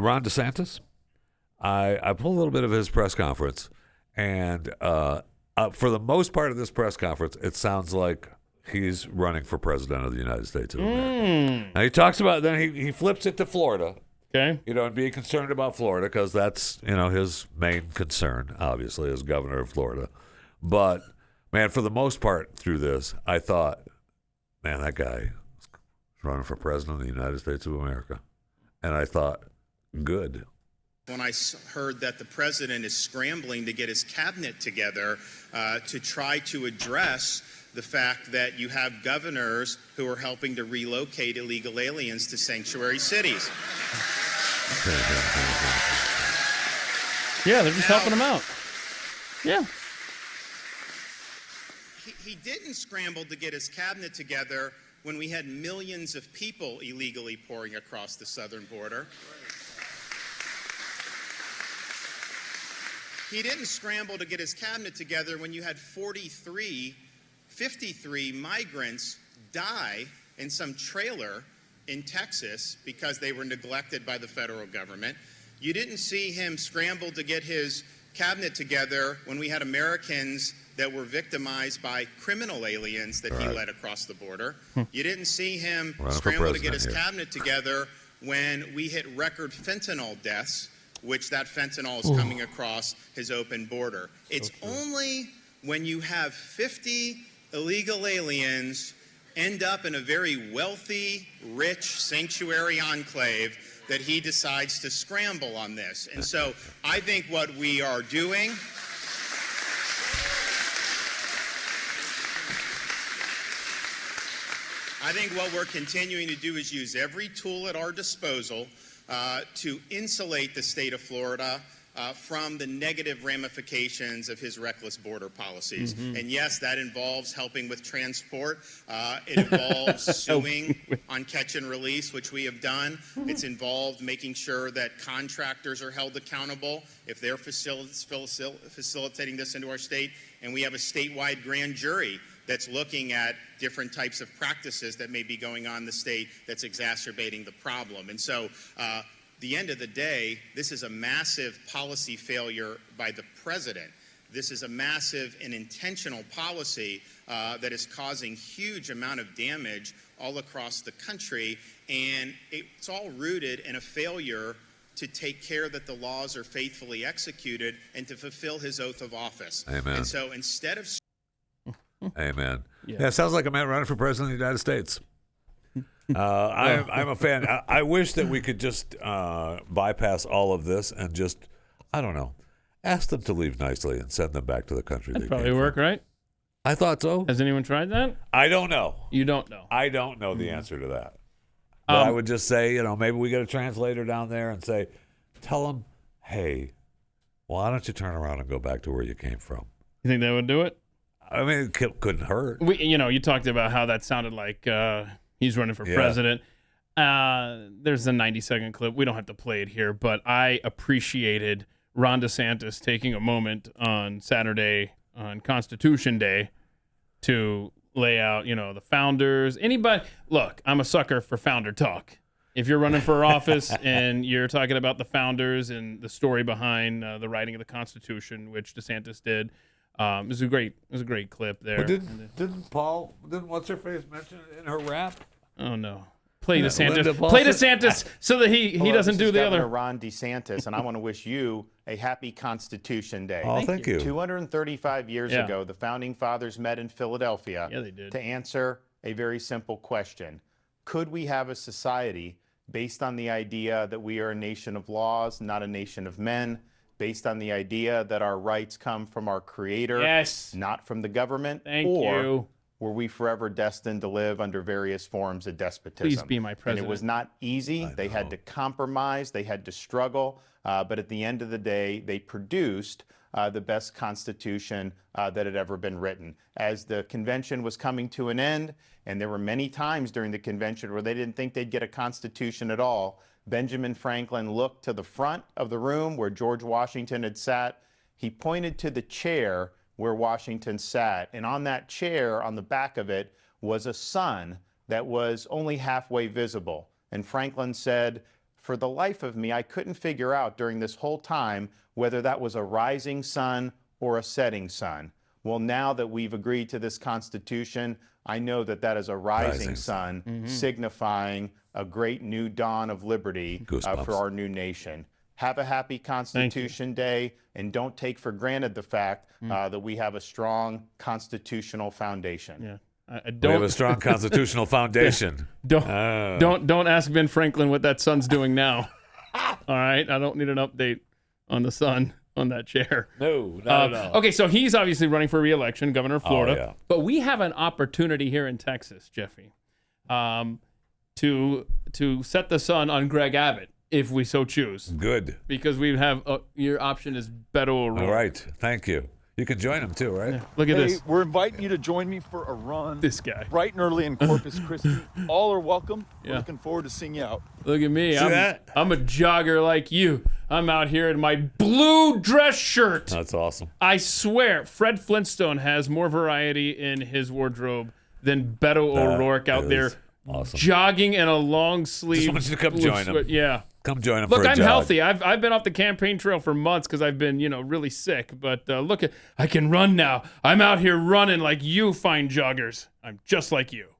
Ron DeSantis, I pulled a little bit of his press conference, and for the most part of this press conference, it sounds like he's running for president of the United States of America. Now he talks about, then he flips it to Florida. Okay. And being concerned about Florida because that's, his main concern, obviously, as governor of Florida. But, man, for the most part through this, I thought, man, that guy is running for president of the United States of America. And I thought, good. When I heard that the president is scrambling to get his cabinet together to try to address the fact that you have governors who are helping to relocate illegal aliens to sanctuary cities. Yeah, they're just helping them out. Yeah. He didn't scramble to get his cabinet together when we had millions of people illegally pouring across the southern border. He didn't scramble to get his cabinet together when you had 53 migrants die in some trailer in Texas because they were neglected by the federal government. You didn't see him scramble to get his cabinet together when we had Americans that were victimized by criminal aliens that he led across the border. You didn't see him scramble to get his cabinet together when we hit record fentanyl deaths, which that fentanyl is coming across his open border. It's only when you have 50 illegal aliens end up in a very wealthy, rich sanctuary enclave that he decides to scramble on this. And so I think what we are doing I think what we're continuing to do is use every tool at our disposal to insulate the state of Florida from the negative ramifications of his reckless border policies. And yes, that involves helping with transport. It involves suing on catch and release, which we have done. It's involved making sure that contractors are held accountable if they're facilitating this into our state. And we have a statewide grand jury that's looking at different types of practices that may be going on in the state that's exacerbating the problem. And so, the end of the day, this is a massive policy failure by the president. This is a massive and intentional policy that is causing huge amount of damage all across the country, and it's all rooted in a failure to take care that the laws are faithfully executed and to fulfill his oath of office. Amen. And so instead of... Amen. Yeah, it sounds like a man running for president of the United States. I'm a fan. I wish that we could just bypass all of this and just, I don't know, ask them to leave nicely and send them back to the country. That'd probably work, right? I thought so. Has anyone tried that? I don't know. You don't know? I don't know the answer to that. But I would just say, maybe we get a translator down there and say, tell them, hey, why don't you turn around and go back to where you came from? You think that would do it? I mean, it couldn't hurt. You talked about how that sounded like he's running for president. There's a 90-second clip. We don't have to play it here, but I appreciated Ron DeSantis taking a moment on Saturday, on Constitution Day, to lay out, the founders. Look, I'm a sucker for founder talk. If you're running for office and you're talking about the founders and the story behind the writing of the Constitution, which DeSantis did, it was a great clip there. But didn't what's her face mention it in her rap? Oh no. Play DeSantis so that he doesn't do the Governor other. Ron DeSantis, and I want to wish you a happy Constitution Day. Oh, thank you. 235 years ago, the Founding Fathers met in Philadelphia they did. to answer a very simple question. Could we have a society based on the idea that we are a nation of laws, not a nation of men, based on the idea that our rights come from our Creator, not from the government? Thank you. Were we forever destined to live under various forms of despotism? Please be my president. And it was not easy. They had to compromise. They had to struggle. But at the end of the day, they produced the best Constitution that had ever been written. As the convention was coming to an end, and there were many times during the convention where they didn't think they'd get a Constitution at all, Benjamin Franklin looked to the front of the room where George Washington had sat. He pointed to the chair where Washington sat. And on that chair, on the back of it, was a sun that was only halfway visible. And Franklin said, for the life of me, I couldn't figure out during this whole time whether that was a rising sun or a setting sun. Well, now that we've agreed to this Constitution, I know that that is a rising sun, signifying a great new dawn of liberty for our new nation. Have a happy Constitution Day, and don't take for granted the fact that we have a strong constitutional foundation. Yeah. We have a strong constitutional foundation. Don't ask Ben Franklin what that sun's doing now. All right, I don't need an update on the sun on that chair. No, not at all. Okay, so he's obviously running for re-election, governor of Florida. Oh, yeah. But we have an opportunity here in Texas, Jeffy, to set the sun on Greg Abbott if we so choose. Good. Because we have your option is Beto O'Rourke. All right. Thank you. You can join him too, right? Yeah. Look at this. We're inviting you to join me for a run. This guy. Bright and early in Corpus Christi. All are welcome. Yeah. We're looking forward to seeing you out. Look at me. See that? I'm a jogger like you. I'm out here in my blue dress shirt. That's awesome. I swear, Fred Flintstone has more variety in his wardrobe than Beto O'Rourke out there awesome. jogging in a long sleeve. Just want you to come join him. Yeah. Come join him Look, for a I'm jog. healthy. I've been off the campaign trail for months because I've been, really sick. But look, I can run now. I'm out here running like you fine joggers. I'm just like you.